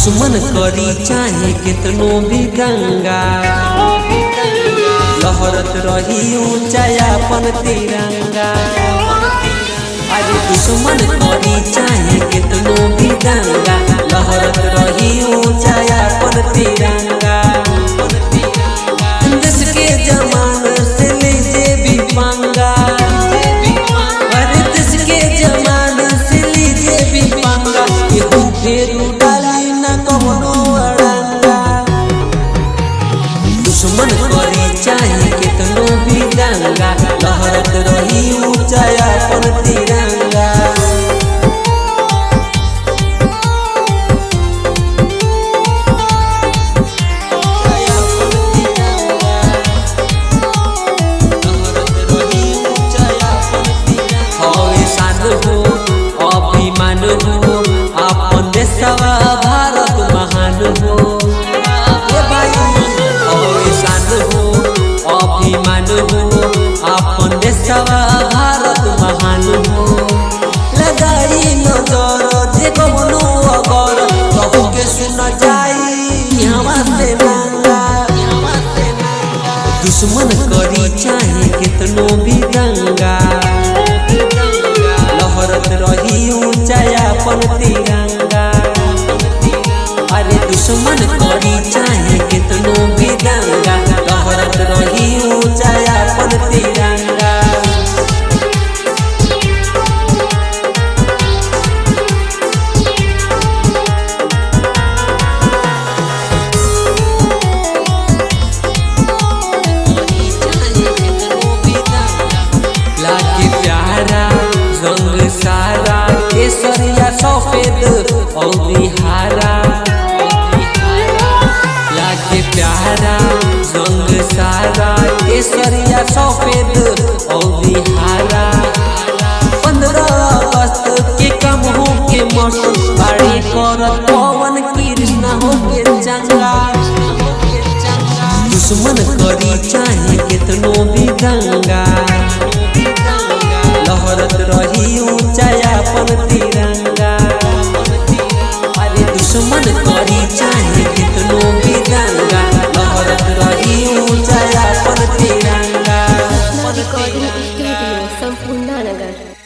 दुश्मन करी चाहे कितनो भी गंगा, लहरत रही ऊंचायापन तिरंगा। अरे दुश्मन करी चाहे कितनो भी गंगा, लहरत रही ऊंचायापन तिरंगा। देश के जमान से लीजे भी पंगा, अरे देश के जमान से लीजे भी पंगा। केहू फेरू डाली न कवनो अड़ंगा। दुश्मन करी चाहे कितनो भी दंगा, लहरत रही ऊंचायापन तिरंगा। अभिमान हो अपन देशवा भारत महान हो, शान हो अभिमान हो अपन देशवा भारत महान हो। लगाई नजर जे कवनो अगर कहू के सुन जाई यहाँ से नंगा। दुश्मन करी चाहे कितनो भी दंगा, लहरत रही ऊंचायापन तिरंगा। अरे दुश्मन करी चाहे कितनो भी दंगा, लहरत रही ऊंचायापन तिरंगा। लागे प्यारा रंग सारा, केसरिया सफेद और हरा। लागे प्यारा रंग सारा, केसरिया सफेद और हरा। 15 अगस्त के कम हो के मस्त बाड़ी करत पवन कृष्ण हो के चंगा। दुश्मन करी चाहे कितनो भी दंगा, लहरत रही ऊंचायापन तिरंगा। अरे दुश्मन करी चाहे कितनो भी दंगा, लहरत रही ऊंचायापन तिरंगा। रिकॉर्डिंग स्टूडियो संपूर्ण नगर।